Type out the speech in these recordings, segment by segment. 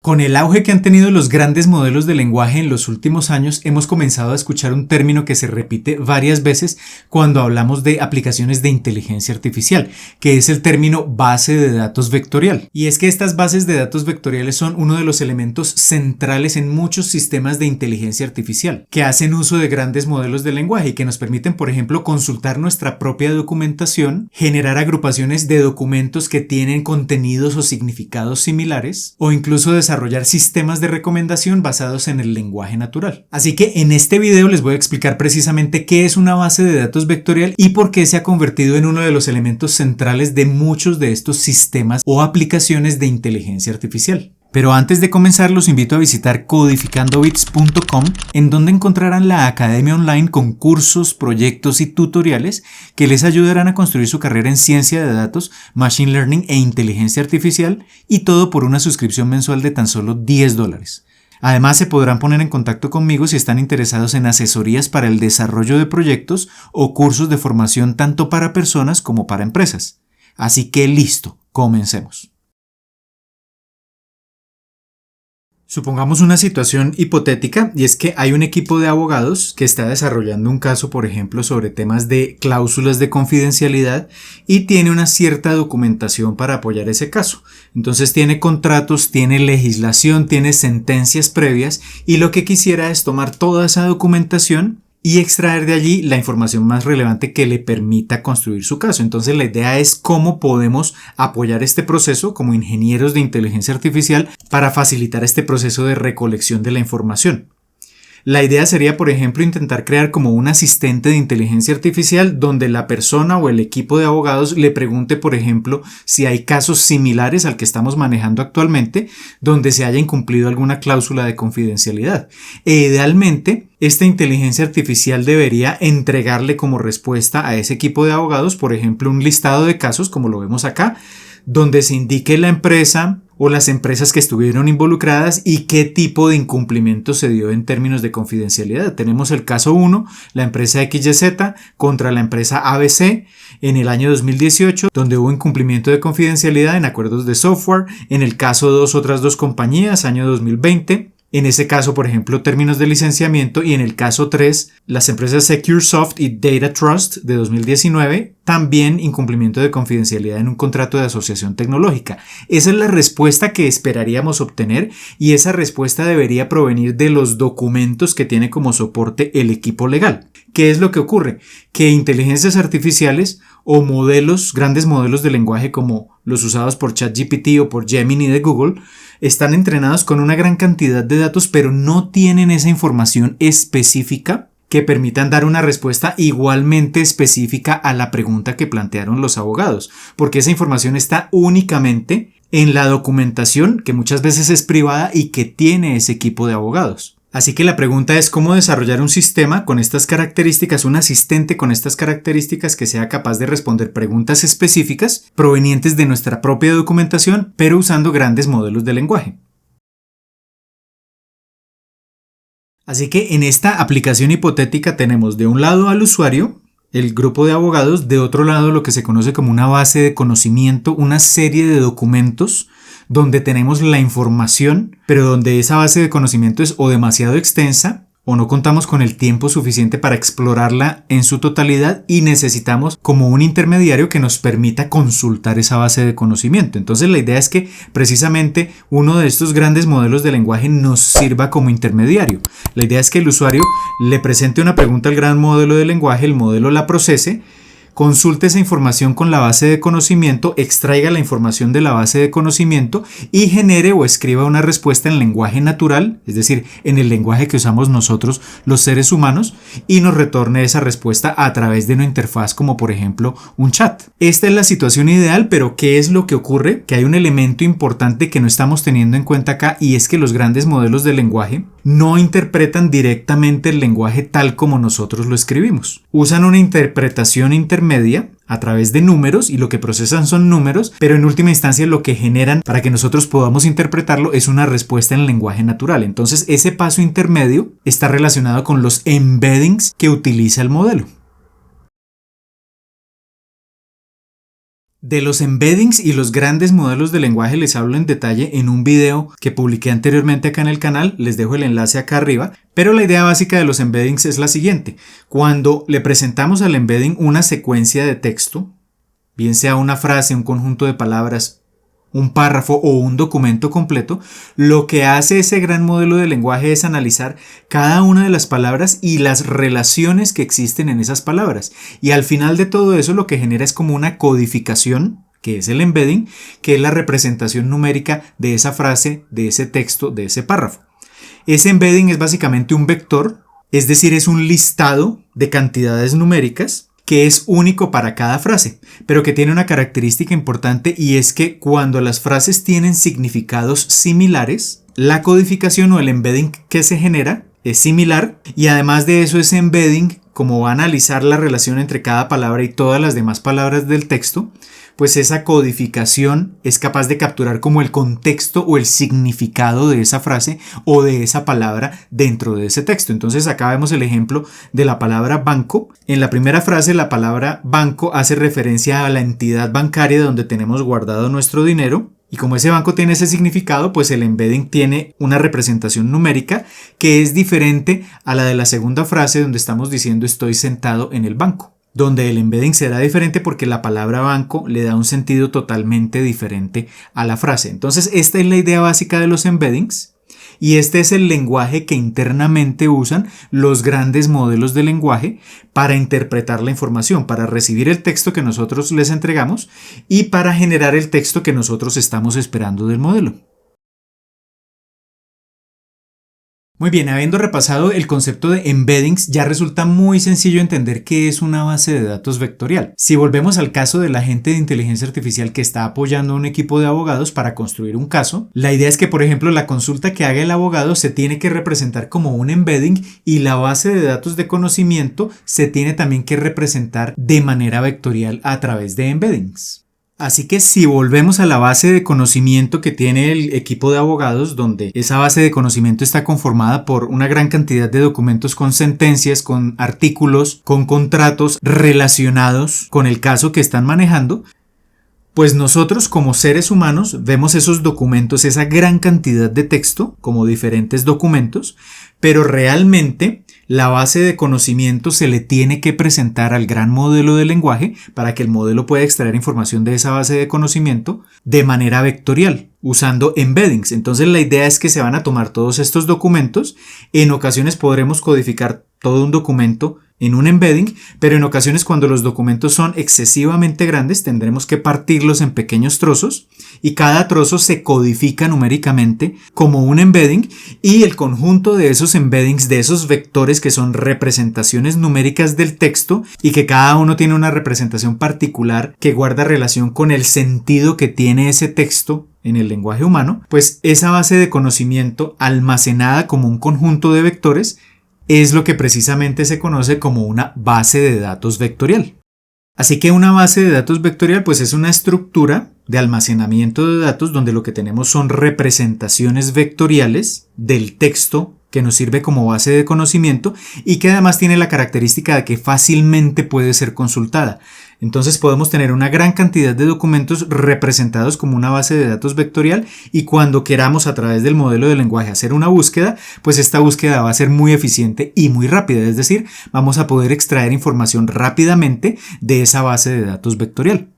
Con el auge que han tenido los grandes modelos de lenguaje en los últimos años, hemos comenzado a escuchar un término que se repite varias veces cuando hablamos de aplicaciones de inteligencia artificial, que es el término base de datos vectorial. Y es que estas bases de datos vectoriales son uno de los elementos centrales en muchos sistemas de inteligencia artificial, que hacen uso de grandes modelos de lenguaje y que nos permiten, por ejemplo, consultar nuestra propia documentación, generar agrupaciones de documentos que tienen contenidos o significados similares, o incluso desarrollar sistemas de recomendación basados en el lenguaje natural. Así que en este video les voy a explicar precisamente qué es una base de datos vectorial y por qué se ha convertido en uno de los elementos centrales de muchos de estos sistemas o aplicaciones de inteligencia artificial. Pero antes de comenzar los invito a visitar codificandobits.com, en donde encontrarán la academia online con cursos, proyectos y tutoriales que les ayudarán a construir su carrera en ciencia de datos, machine learning e inteligencia artificial, y todo por una suscripción mensual de tan solo $10. Además, se podrán poner en contacto conmigo si están interesados en asesorías para el desarrollo de proyectos o cursos de formación tanto para personas como para empresas. Así que listo, comencemos. Supongamos una situación hipotética, y es que hay un equipo de abogados que está desarrollando un caso, por ejemplo, sobre temas de cláusulas de confidencialidad y tiene una cierta documentación para apoyar ese caso. Entonces tiene contratos, tiene legislación, tiene sentencias previas y lo que quisiera es tomar toda esa documentación y extraer de allí la información más relevante que le permita construir su caso. Entonces la idea es cómo podemos apoyar este proceso como ingenieros de inteligencia artificial para facilitar este proceso de recolección de la información. La idea sería, por ejemplo, intentar crear como un asistente de inteligencia artificial donde la persona o el equipo de abogados le pregunte, por ejemplo, si hay casos similares al que estamos manejando actualmente donde se haya incumplido alguna cláusula de confidencialidad. E idealmente, esta inteligencia artificial debería entregarle como respuesta a ese equipo de abogados, por ejemplo, un listado de casos, como lo vemos acá, donde se indique la empresa o las empresas que estuvieron involucradas y qué tipo de incumplimiento se dio en términos de confidencialidad. Tenemos el caso 1, la empresa XYZ contra la empresa ABC en el año 2018, donde hubo incumplimiento de confidencialidad en acuerdos de software. En el caso 2, otras dos compañías, año 2020. En ese caso, por ejemplo, términos de licenciamiento, y en el caso 3, las empresas SecureSoft y Data Trust de 2019, también incumplimiento de confidencialidad en un contrato de asociación tecnológica. Esa es la respuesta que esperaríamos obtener y esa respuesta debería provenir de los documentos que tiene como soporte el equipo legal. ¿Qué es lo que ocurre? Que inteligencias artificiales o modelos, grandes modelos de lenguaje como los usados por ChatGPT o por Gemini de Google, están entrenados con una gran cantidad de datos, pero no tienen esa información específica que permitan dar una respuesta igualmente específica a la pregunta que plantearon los abogados, porque esa información está únicamente en la documentación, que muchas veces es privada y que tiene ese equipo de abogados. Así que la pregunta es cómo desarrollar un sistema con estas características, un asistente con estas características que sea capaz de responder preguntas específicas provenientes de nuestra propia documentación, pero usando grandes modelos de lenguaje. Así que en esta aplicación hipotética tenemos de un lado al usuario, el grupo de abogados, de otro lado lo que se conoce como una base de conocimiento, una serie de documentos donde tenemos la información, pero donde esa base de conocimiento es o demasiado extensa o no contamos con el tiempo suficiente para explorarla en su totalidad y necesitamos como un intermediario que nos permita consultar esa base de conocimiento. Entonces la idea es que precisamente uno de estos grandes modelos de lenguaje nos sirva como intermediario. La idea es que el usuario le presente una pregunta al gran modelo de lenguaje, el modelo la procese, consulte esa información con la base de conocimiento, extraiga la información de la base de conocimiento y genere o escriba una respuesta en lenguaje natural, es decir, en el lenguaje que usamos nosotros los seres humanos, y nos retorne esa respuesta a través de una interfaz como por ejemplo un chat. Esta es la situación ideal, pero ¿qué es lo que ocurre? Que hay un elemento importante que no estamos teniendo en cuenta acá, y es que los grandes modelos de lenguaje no interpretan directamente el lenguaje tal como nosotros lo escribimos. Usan una interpretación intermedia a través de números, y lo que procesan son números, pero en última instancia lo que generan para que nosotros podamos interpretarlo es una respuesta en lenguaje natural. Entonces ese paso intermedio está relacionado con los embeddings que utiliza el modelo. De los embeddings y los grandes modelos de lenguaje les hablo en detalle en un video que publiqué anteriormente acá en el canal, les dejo el enlace acá arriba, pero la idea básica de los embeddings es la siguiente. Cuando le presentamos al embedding una secuencia de texto, bien sea una frase, un conjunto de palabras, un párrafo o un documento completo, lo que hace ese gran modelo de lenguaje es analizar cada una de las palabras y las relaciones que existen en esas palabras. Y al final de todo eso lo que genera es como una codificación, que es el embedding, que es la representación numérica de esa frase, de ese texto, de ese párrafo. Ese embedding es básicamente un vector, es decir, es un listado de cantidades numéricas que es único para cada frase, pero que tiene una característica importante, y es que cuando las frases tienen significados similares, la codificación o el embedding que se genera es similar, y además de eso ese embedding, como va a analizar la relación entre cada palabra y todas las demás palabras del texto, pues esa codificación es capaz de capturar como el contexto o el significado de esa frase o de esa palabra dentro de ese texto. Entonces acá vemos el ejemplo de la palabra banco. En la primera frase la palabra banco hace referencia a la entidad bancaria donde tenemos guardado nuestro dinero. Y como ese banco tiene ese significado, pues el embedding tiene una representación numérica que es diferente a la de la segunda frase donde estamos diciendo estoy sentado en el banco, donde el embedding será diferente porque la palabra banco le da un sentido totalmente diferente a la frase. Entonces esta es la idea básica de los embeddings y este es el lenguaje que internamente usan los grandes modelos de lenguaje para interpretar la información, para recibir el texto que nosotros les entregamos y para generar el texto que nosotros estamos esperando del modelo. Muy bien, habiendo repasado el concepto de embeddings, ya resulta muy sencillo entender qué es una base de datos vectorial. Si volvemos al caso del agente de inteligencia artificial que está apoyando a un equipo de abogados para construir un caso, la idea es que, por ejemplo, la consulta que haga el abogado se tiene que representar como un embedding y la base de datos de conocimiento se tiene también que representar de manera vectorial a través de embeddings. Así que si volvemos a la base de conocimiento que tiene el equipo de abogados, donde esa base de conocimiento está conformada por una gran cantidad de documentos con sentencias, con artículos, con contratos relacionados con el caso que están manejando, pues nosotros como seres humanos vemos esos documentos, esa gran cantidad de texto como diferentes documentos, pero realmente la base de conocimiento se le tiene que presentar al gran modelo de lenguaje para que el modelo pueda extraer información de esa base de conocimiento de manera vectorial, usando embeddings. Entonces la idea es que se van a tomar todos estos documentos, en ocasiones podremos codificar todo un documento en un embedding, pero en ocasiones cuando los documentos son excesivamente grandes tendremos que partirlos en pequeños trozos y cada trozo se codifica numéricamente como un embedding y el conjunto de esos embeddings, de esos vectores que son representaciones numéricas del texto y que cada uno tiene una representación particular que guarda relación con el sentido que tiene ese texto en el lenguaje humano, pues esa base de conocimiento almacenada como un conjunto de vectores es lo que precisamente se conoce como una base de datos vectorial. Así que una base de datos vectorial pues es una estructura de almacenamiento de datos donde lo que tenemos son representaciones vectoriales del texto que nos sirve como base de conocimiento y que además tiene la característica de que fácilmente puede ser consultada. Entonces podemos tener una gran cantidad de documentos representados como una base de datos vectorial y cuando queramos a través del modelo de lenguaje hacer una búsqueda, pues esta búsqueda va a ser muy eficiente y muy rápida, es decir, vamos a poder extraer información rápidamente de esa base de datos vectorial.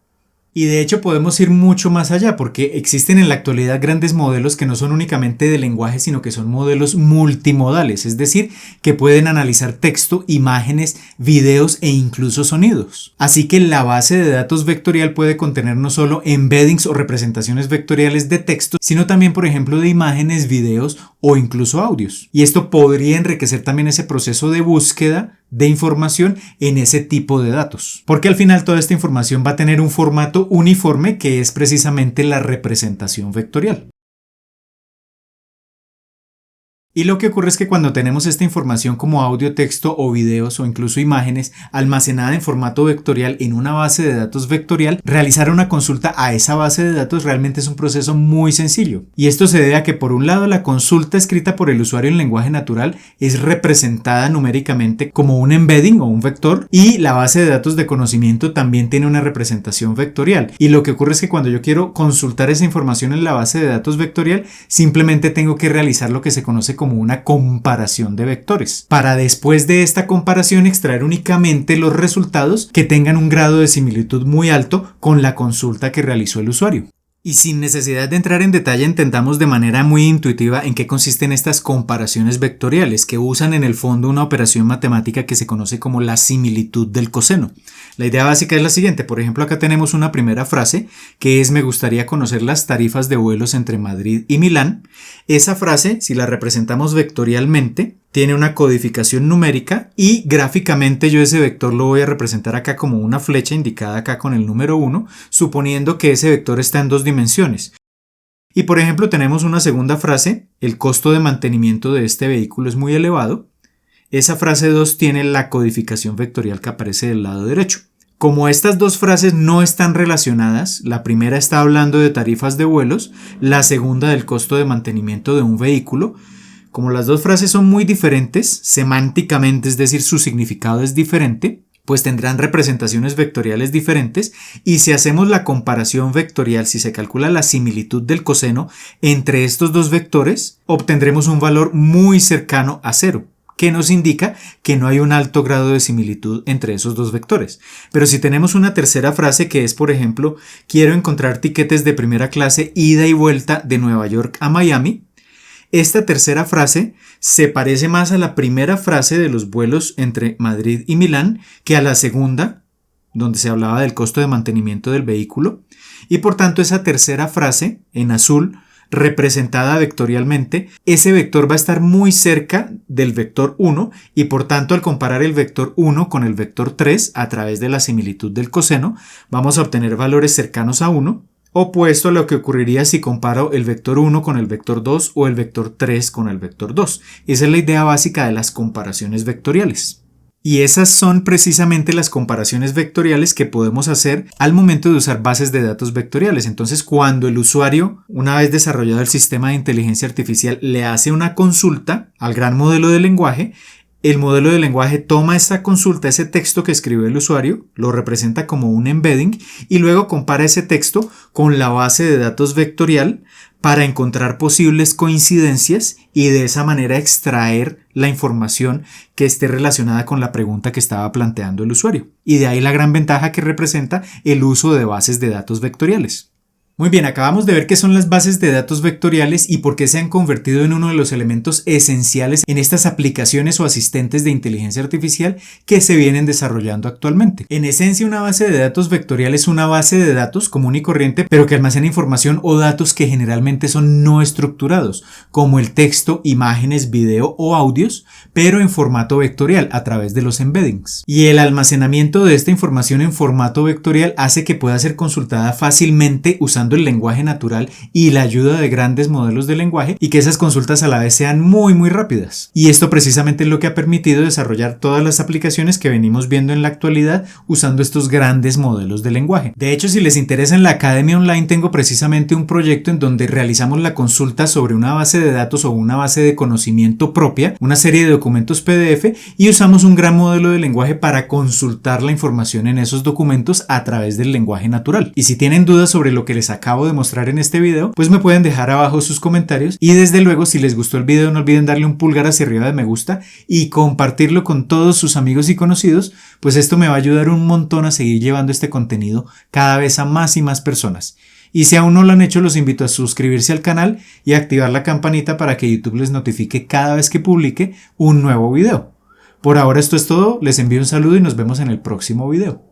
Y de hecho podemos ir mucho más allá porque existen en la actualidad grandes modelos que no son únicamente de lenguaje sino que son modelos multimodales, es decir, que pueden analizar texto, imágenes, videos e incluso sonidos. Así que la base de datos vectorial puede contener no solo embeddings o representaciones vectoriales de texto, sino también por ejemplo de imágenes, videos o incluso audios. Y esto podría enriquecer también ese proceso de búsqueda de información en ese tipo de datos. Porque al final toda esta información va a tener un formato uniforme que es precisamente la representación vectorial. Y lo que ocurre es que cuando tenemos esta información como audio, texto o videos o incluso imágenes almacenada en formato vectorial en una base de datos vectorial, realizar una consulta a esa base de datos realmente es un proceso muy sencillo. Y esto se debe a que por un lado la consulta escrita por el usuario en lenguaje natural es representada numéricamente como un embedding o un vector, y la base de datos de conocimiento también tiene una representación vectorial. Y lo que ocurre es que cuando yo quiero consultar esa información en la base de datos vectorial, simplemente tengo que realizar lo que se conoce como una comparación de vectores, para después de esta comparación extraer únicamente los resultados que tengan un grado de similitud muy alto con la consulta que realizó el usuario. Y sin necesidad de entrar en detalle, entendamos de manera muy intuitiva en qué consisten estas comparaciones vectoriales, que usan en el fondo una operación matemática que se conoce como la similitud del coseno. La idea básica es la siguiente. Por ejemplo, acá tenemos una primera frase que es: me gustaría conocer las tarifas de vuelos entre Madrid y Milán. Esa frase, si la representamos vectorialmente, tiene una codificación numérica, y gráficamente yo ese vector lo voy a representar acá como una flecha indicada acá con el número 1, suponiendo que ese vector está en 2 dimensiones. Y por ejemplo tenemos una segunda frase: el costo de mantenimiento de este vehículo es muy elevado. Esa frase 2 tiene la codificación vectorial que aparece del lado derecho. Como estas dos frases no están relacionadas, la primera está hablando de tarifas de vuelos, la segunda del costo de mantenimiento de un vehículo. Como las dos frases son muy diferentes, semánticamente, es decir, su significado es diferente, pues tendrán representaciones vectoriales diferentes, y si hacemos la comparación vectorial, si se calcula la similitud del coseno entre estos dos vectores, obtendremos un valor muy cercano a 0, que nos indica que no hay un alto grado de similitud entre esos dos vectores. Pero si tenemos una tercera frase que es, por ejemplo, quiero encontrar tiquetes de primera clase ida y vuelta de Nueva York a Miami, esta tercera frase se parece más a la primera frase de los vuelos entre Madrid y Milán que a la segunda, donde se hablaba del costo de mantenimiento del vehículo, y por tanto esa tercera frase, en azul, representada vectorialmente, ese vector va a estar muy cerca del vector 1, y por tanto al comparar el vector 1 con el vector 3 a través de la similitud del coseno, vamos a obtener valores cercanos a 1, opuesto a lo que ocurriría si comparo el vector 1 con el vector 2 o el vector 3 con el vector 2. Esa es la idea básica de las comparaciones vectoriales. Y esas son precisamente las comparaciones vectoriales que podemos hacer al momento de usar bases de datos vectoriales. Entonces, cuando el usuario, una vez desarrollado el sistema de inteligencia artificial, le hace una consulta al gran modelo de lenguaje, el modelo de lenguaje toma esta consulta, ese texto que escribió el usuario, lo representa como un embedding y luego compara ese texto con la base de datos vectorial para encontrar posibles coincidencias y de esa manera extraer la información que esté relacionada con la pregunta que estaba planteando el usuario. Y de ahí la gran ventaja que representa el uso de bases de datos vectoriales. Muy bien, acabamos de ver qué son las bases de datos vectoriales y por qué se han convertido en uno de los elementos esenciales en estas aplicaciones o asistentes de inteligencia artificial que se vienen desarrollando actualmente. En esencia, una base de datos vectorial es una base de datos común y corriente, pero que almacena información o datos que generalmente son no estructurados, como el texto, imágenes, video o audios, pero en formato vectorial a través de los embeddings. Y el almacenamiento de esta información en formato vectorial hace que pueda ser consultada fácilmente usando el lenguaje natural y la ayuda de grandes modelos de lenguaje, y que esas consultas a la vez sean muy rápidas. Y esto precisamente es lo que ha permitido desarrollar todas las aplicaciones que venimos viendo en la actualidad usando estos grandes modelos de lenguaje. De hecho, si les interesa, en la Academia Online tengo precisamente un proyecto en donde realizamos la consulta sobre una base de datos o una base de conocimiento propia, una serie de documentos PDF, y usamos un gran modelo de lenguaje para consultar la información en esos documentos a través del lenguaje natural. Y si tienen dudas sobre lo que les acabo de mostrar en este video, pues me pueden dejar abajo sus comentarios, y desde luego, si les gustó el video, no olviden darle un pulgar hacia arriba de me gusta y compartirlo con todos sus amigos y conocidos, pues esto me va a ayudar un montón a seguir llevando este contenido cada vez a más y más personas. Y si aún no lo han hecho, los invito a suscribirse al canal y a activar la campanita para que YouTube les notifique cada vez que publique un nuevo video. Por ahora esto es todo, les envío un saludo y nos vemos en el próximo video.